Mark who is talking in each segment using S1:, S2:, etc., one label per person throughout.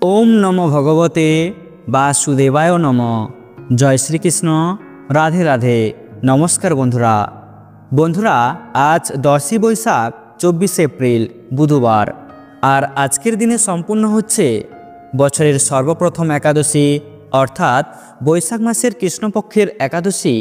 S1: ओम नमो भगवते वासुदेवाय नमः। जय श्रीकृष्ण। राधे राधे। नमस्कार बंधुरा बंधुरा आज 10 बैशाख 24 एप्रिल बुधवार और आजकेर दिने सम्पूर्ण होच्छे बछरेर सर्वप्रथम एकादशी अर्थात बैशाख मासेर कृष्णपक्षेर एकादशी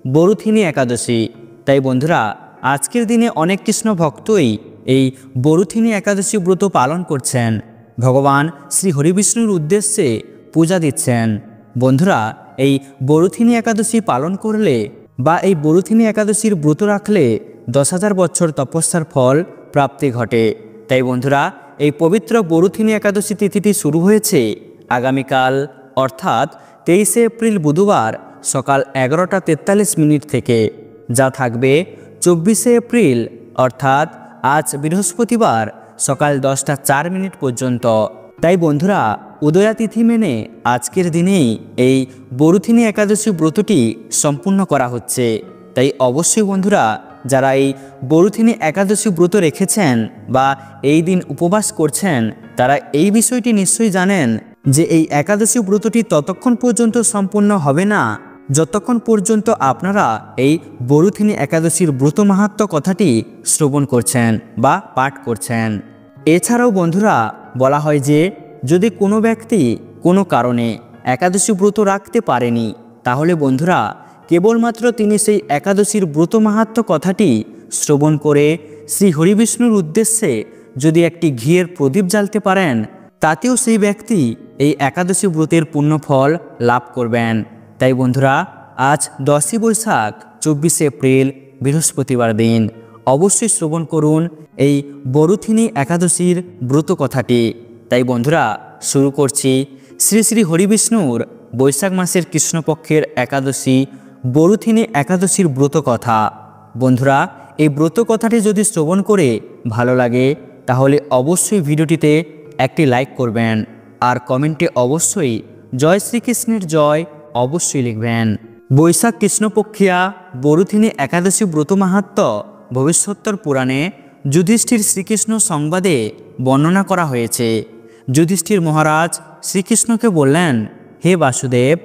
S1: बरुथिनी एकादशी। ताई बंधुरा आजकेर दिने अनेक कृष्ण भक्तई এই বরুথিনী একাদশী ব্রত পালন করছেন, ভগবান শ্রী হরিবিষ্ণুর উদ্দেশ্যে পূজা দিচ্ছেন। বন্ধুরা এই বরুথিনী একাদশী পালন করলে বা এই বরুথিনী একাদশীর ব্রত রাখলে 10,000 বছর তপস্যার ফল প্রাপ্তি ঘটে। তাই বন্ধুরা এই পবিত্র বরুথিনী একাদশী তিথিটি শুরু হয়েছে আগামীকাল অর্থাৎ 23 এপ্রিল বুধবার সকাল 11টা 43 মিনিট থেকে, যা থাকবে 24 এপ্রিল অর্থাৎ आज बृहस्पतिवार सकाल 10टा 4 मिनट पर्यन्त। ताई बंधुरा उदया तिथि मेने आजकेर दिनेई এই বরুথিনী एकादशी ব্রতটি सम्पूर्ण करा হচ্ছে। তাই অবশ্যই বন্ধুরা যারা এই বরুথিনী एकादशी ব্রত রেখেছেন বা এই দিন উপবাস করছেন তারা এই বিষয়টি নিশ্চয়ই জানেন যে এই একাদশী ব্রতটি ততক্ষণ পর্যন্ত সম্পূর্ণ হবে না যতক্ষণ পর্যন্ত আপনারা এই বরুথিনী একাদশীর ব্রত মাহাত্ম্য কথাটি শ্রবণ করছেন বা পাঠ করছেন। এছাড়াও বন্ধুরা বলা হয় যে যদি কোনো ব্যক্তি কোনো কারণে একাদশী ব্রত রাখতে পারেনি তাহলে বন্ধুরা কেবলমাত্র তিনি সেই একাদশীর ব্রত মাহাত্ম্য কথাটি শ্রবণ করে শ্রী হরিবিষ্ণুর উদ্দেশ্যে যদি একটি ঘিয়ের প্রদীপ জ্বালতে পারেন তাতেও সেই ব্যক্তি এই একাদশী ব্রতের পুণ্যফল লাভ করবেন। তাই বন্ধুরা आज 10 बैशाख 24 एप्रिल बृहस्पतिवार दिन अवश्य श्रवण करुन এই বরুথিনী एकादशीर ব্রত কথাটি। তাই বন্ধুরা शुरू করছি শ্রী শ্রী হরিবিষ্ণুর বৈশাখ মাসের কৃষ্ণপক্ষের একাদশী বরুথিনী একাদশীর ব্রত কথা। বন্ধুরা এই ব্রত কথাটি যদি শ্রবণ করে ভালো লাগে তাহলে অবশ্যই ভিডিওটিতে একটি লাইক করবেন আর কমেন্টে অবশ্যই জয় শ্রীকৃষ্ণের জয় অবশ্যই লিখবেন। বৈশাখ কৃষ্ণপক্ষিয়া বরুথিনী একাদশী ব্রত মাহাত্ম্য ভবিষ্যত্তর পুরাণে যুধিষ্ঠির শ্রীকৃষ্ণ সংবাদে বর্ণনা করা হয়েছে। যুধিষ্ঠির মহারাজ শ্রীকৃষ্ণকে বললেন, হে বাসুদেব,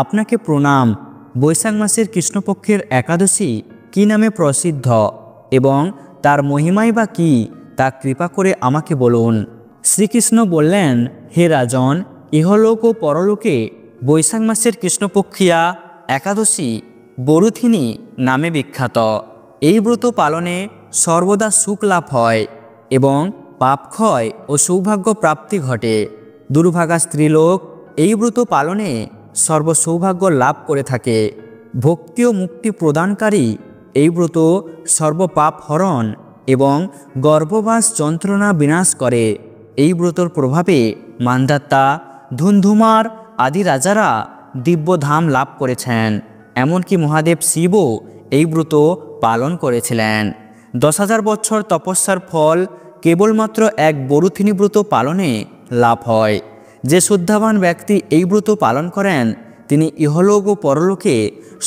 S1: আপনাকে প্রণাম। বৈশাখ মাসের কৃষ্ণপক্ষের একাদশী কি নামে প্রসিদ্ধ এবং তার মহিমাই বা কি তা কৃপা করে আমাকে বলুন। শ্রীকৃষ্ণ বললেন, হে রাজন, ইহলোক ও পরলোকে বৈশাখ মাসের কৃষ্ণপক্ষিয়া একাদশী বরুথিনী নামে বিখ্যাত। এই ব্রত পালনে সর্বদা সুখ লাভ হয় এবং পাপক্ষয় ও সৌভাগ্য প্রাপ্তি ঘটে। দুর্ভাগা স্ত্রীলোক এই ব্রত পালনে সর্বসৌভাগ্য লাভ করে থাকে। ভক্তি ও মুক্তি প্রদানকারী এই ব্রত সর্বপাপ হরণ এবং গর্ভবাস যন্ত্রণা বিনাশ করে। এই ব্রতর প্রভাবে মান্ধাতা ধুন্ধুমার আদি রাজারা দিব্যধাম লাভ করেছেন। এমনকি মহাদেব শিবও এই ব্রত পালন করেছিলেন। 10,000 বছর তপস্যার ফল কেবলমাত্র এক বরুথিনী ব্রত পালনে লাভ হয়। যে শ্রদ্ধাবান ব্যক্তি এই ব্রত পালন করেন তিনি ইহলোক ও পরলোকে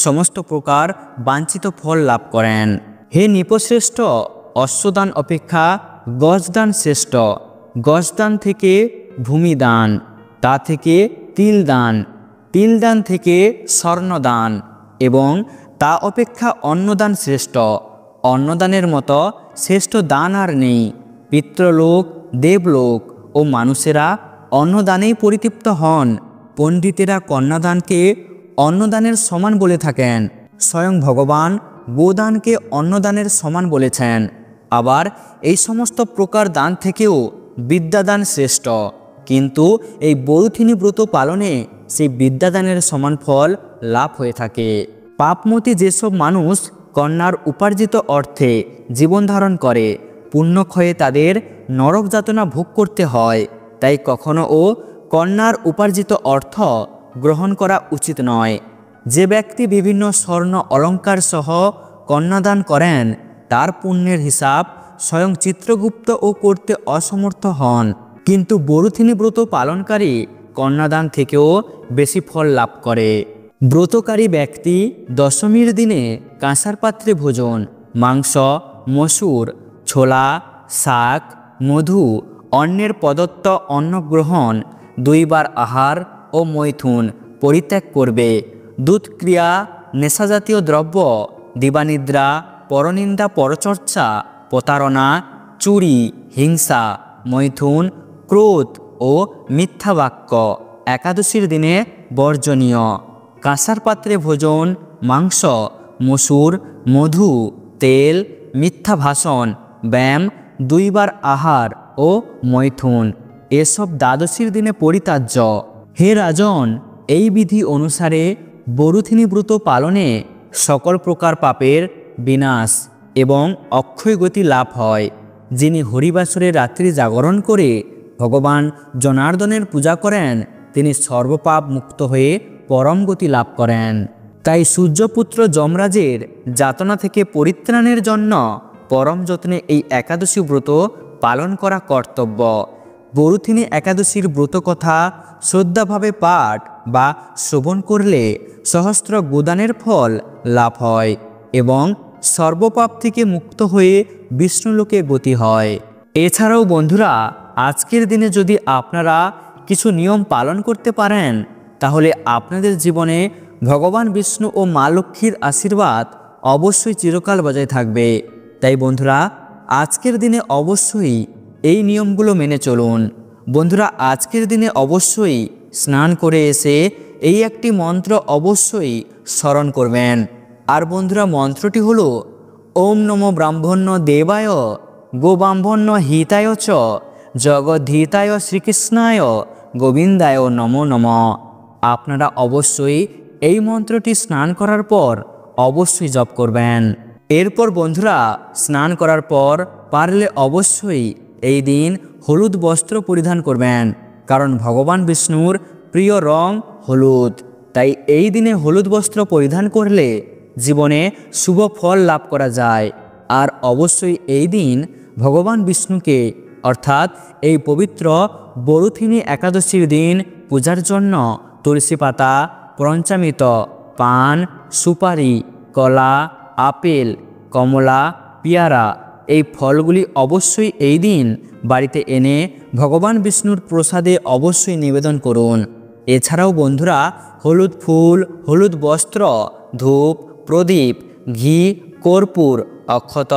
S1: সমস্ত প্রকার বাঞ্ছিত ফল লাভ করেন। হে নৃপশ্রেষ্ঠ, অশ্বদান অপেক্ষা গজদান শ্রেষ্ঠ। গজদান থেকে ভূমিদান, তা থেকে তিলদান, তিলদান থেকে স্বর্ণদান এবং তা অপেক্ষা অন্নদান শ্রেষ্ঠ। অন্নদানের মতো শ্রেষ্ঠ দান আর নেই। পিতৃলোক, দেবলোক ও মানুষেরা অন্নদানেই পরিতৃপ্ত হন। পণ্ডিতেরা কন্যাদানকে অন্নদানের সমান বলে থাকেন। স্বয়ং ভগবান গোদানকে অন্নদানের সমান বলেছেন। আবার এই সমস্ত প্রকার দান থেকেও বিদ্যাদান শ্রেষ্ঠ। কিন্তু এই বরুথিনী ব্রত পালনে সেই বিদ্যাদানের সমান ফল লাভ হয়ে থাকে। পাপমতী যেসব মানুষ কন্যার উপার্জিত অর্থে জীবন ধারণ করে পুণ্যক্ষয়ে তাদের নরক যাতনা ভোগ করতে হয়। তাই কখনো কন্যার উপার্জিত অর্থ গ্রহণ করা উচিত নয়। যে ব্যক্তি বিভিন্ন স্বর্ণ অলঙ্কার সহ কন্যাদান করেন তার পুণ্যের হিসাব স্বয়ং চিত্রগুপ্ত ও করতে অসমর্থ হন। কিন্তু বরুথিনী ব্রত পালনকারী কন্যাদান থেকেও বেশি ফল লাভ করে। ব্রতকারী ব্যক্তি দশমীর দিনে কাঁসার পাত্রে ভোজন, মাংস, মসুর, ছোলা, শাক, মধু, অন্যের প্রদত্ত অন্ন গ্রহণ, দুইবার আহার ও মৈথুন পরিত্যাগ করবে। দুধক্রিয়া, নেশাজাতীয় দ্রব্য, দিবানিদ্রা, পরনিন্দা, পরচর্চা, প্রতারণা, চুরি, হিংসা, মৈথুন, ক্রোধ ও মিথ্যা বাক্য একাদশীর দিনে বর্জনীয়। কাঁসার পাত্রে ভোজন, মাংস, মসুর, মধু, তেল, মিথ্যা ভাষণ, ব্যায়াম, দুইবার আহার ও মৈথুন এসব দ্বাদশীর দিনে পরিত্যাজ্য। হে রাজন, এই বিধি অনুসারে বরুথিনী ব্রত পালনে সকল প্রকার পাপের বিনাশ এবং অক্ষয় গতি লাভ হয়। যিনি হরিবাসরে রাত্রি জাগরণ করে ভগবান জনার্দনের পূজা করেন তিনি সর্বপাপ মুক্ত হয়ে পরম গতি লাভ করেন। তাই সূর্যপুত্র যমরাজের যাতনা থেকে পরিত্রাণের জন্য পরম যত্নে এই একাদশী ব্রত পালন করা কর্তব্য। বরুথিনী একাদশীর ব্রত কথা শ্রদ্ধাভাবে পাঠ বা শ্রবণ করলে সহস্র গোদানের ফল লাভ হয় এবং সর্বপাপ থেকে মুক্ত হয়ে বিষ্ণুলোকে গতি হয়। এছাড়াও বন্ধুরা, আজকের দিনে যদি আপনারা কিছু নিয়ম পালন করতে পারেন তাহলে আপনাদের জীবনে ভগবান বিষ্ণু ও মা লক্ষ্মীর আশীর্বাদ অবশ্যই চিরকাল বজায় থাকবে। তাই বন্ধুরা, আজকের দিনে অবশ্যই এই নিয়মগুলো মেনে চলুন। বন্ধুরা, আজকের দিনে অবশ্যই স্নান করে এসে এই একটি মন্ত্র অবশ্যই স্মরণ করবেন। আর বন্ধুরা, মন্ত্রটি হলো ওম নমো ব্রাহ্মণ্য দেবায় গোব্রাহ্মণ্য হিতায় চ জগদ্ধিতায় শ্রীকৃষ্ণায় গোবিন্দায় নমো নমঃ। আপনারা অবশ্যই এই মন্ত্রটি স্নান করার পর অবশ্যই জপ করবেন। এরপর বন্ধুরা, স্নান করার পর পারলে অবশ্যই এই দিন হলুদ বস্ত্র পরিধান করবেন, কারণ ভগবান বিষ্ণুর প্রিয় রং হলুদ। তাই এই দিনে হলুদ বস্ত্র পরিধান করলে জীবনে শুভ ফল লাভ করা যায়। আর অবশ্যই এই দিন ভগবান বিষ্ণুকে অর্থাৎ এই পবিত্র বরুথিনী একাদশীর দিন পূজার জন্য তুলসী পাতা, পঞ্চামৃত, পান, সুপারি, কলা, আপেল, কমলা, পেয়ারা এই ফলগুলি অবশ্যই এই দিন বাড়িতে এনে ভগবান বিষ্ণুর প্রসাদে অবশ্যই নিবেদন করুন। এছাড়াও বন্ধুরা, হলুদ ফুল, হলুদ বস্ত্র, ধূপ, প্রদীপ, ঘি, কর্পূর, অক্ষত,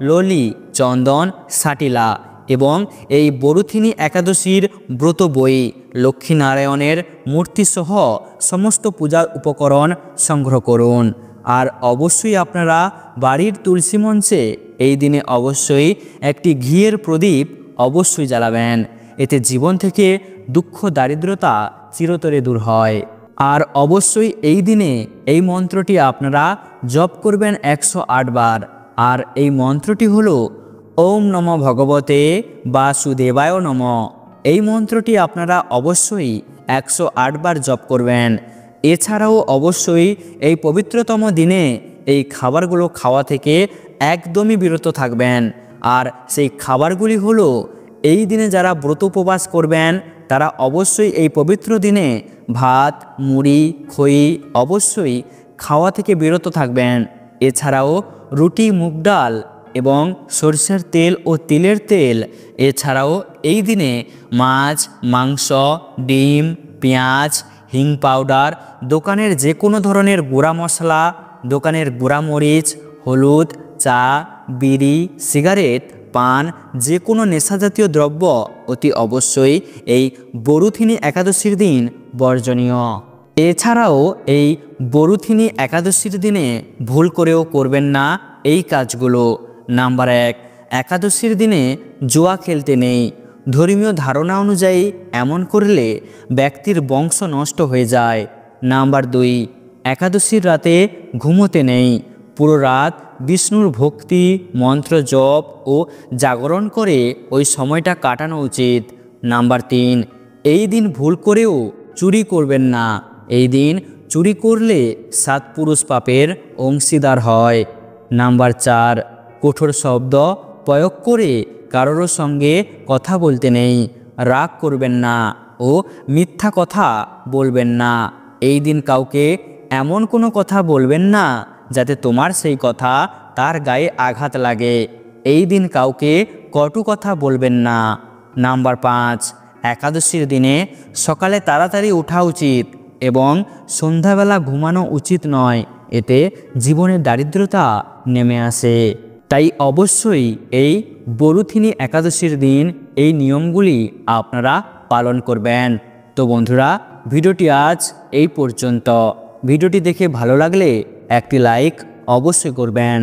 S1: ললি, চন্দন, সাটিলা এবং এই বরুথিনী একাদশীর ব্রত বই, লক্ষ্মীনারায়ণের মূর্তিসহ সমস্ত পূজার উপকরণ সংগ্রহ করুন। আর অবশ্যই আপনারা বাড়ির তুলসী মঞ্চে এই দিনে অবশ্যই একটি ঘিয়ের প্রদীপ অবশ্যই জ্বালাবেন। এতে জীবন থেকে দুঃখ দারিদ্রতা চিরতরে দূর হয়। আর অবশ্যই এই দিনে এই মন্ত্রটি আপনারা জপ করবেন 108 বার। আর এই মন্ত্রটি হলো ওম নমো ভগবতে বাসুদেবায় নমঃ। এই মন্ত্রটি আপনারা অবশ্যই 108 বার জপ করবেন। এছাড়াও অবশ্যই এই পবিত্রতম দিনে এই খাবারগুলো খাওয়া থেকে একদমই বিরত থাকবেন। আর সেই খাবারগুলি হলো, এই দিনে যারা ব্রত উপবাস করবেন তারা অবশ্যই এই পবিত্র দিনে ভাত, মুড়ি, খই অবশ্যই খাওয়া থেকে বিরত থাকবেন। এছাড়াও রুটি, মুগ ডাল এবং সরষের তেল ও তিলের তেল, এছাড়াও এই দিনে মাছ, মাংস, ডিম, পেঁয়াজ, হিং পাউডার, দোকানের যে কোনো ধরনের গুঁড়া মশলা, দোকানের গুঁড়া মরিচ, হলুদ, চা, বিড়ি, সিগারেট, পান, যে কোনো নেশাজাতীয় দ্রব্য অতি অবশ্যই এই বরুথিনী একাদশীর দিন বর্জনীয়। এছাড়াও এই বরুথিনী একাদশীর দিনে ভুল করেও করবেন না এই কাজগুলো। নাম্বার 1, একাদশীর দিনে জুয়া খেলতে নেই। ধর্মীয় ধারণা অনুযায়ী এমন করলে ব্যক্তির বংশ নষ্ট হয়ে যায়। নাম্বার 2, একাদশীর রাতে ঘুমোতে নেই। পুরো রাত বিষ্ণুর ভক্তি, মন্ত্র জপ ও জাগরণ করে ওই সময়টা কাটানো উচিত। নাম্বার 3, এই দিন ভুল করেও চুরি করবেন না। এই দিন চুরি করলে 7 পুরুষ পাপের অংশীদার হয়। নাম্বার 4, কঠোর শব্দ প্রয়োগ করে কারোর সঙ্গে কথা বলতে নেই। রাগ করবেন না ও মিথ্যা কথা বলবেন না। এই দিন কাউকে এমন কোনো কথা বলবেন না যাতে তোমার সেই কথা তার গায়ে আঘাত লাগে। এই দিন কাউকে কটু কথা বলবেন না। নাম্বার 5, একাদশীর দিনে সকালে তাড়াতাড়ি ওঠা উচিত এবং সন্ধ্যাবেলা ঘুমানো উচিত নয়, এতে জীবনের দারিদ্রতা নেমে আসে। তাই অবশ্যই এই বরুথিনী একাদশীর দিন এই নিয়মগুলি আপনারা পালন করবেন। তো বন্ধুরা, ভিডিওটি আজ এই পর্যন্ত। ভিডিওটি দেখে ভালো লাগলে একটি লাইক অবশ্যই করবেন।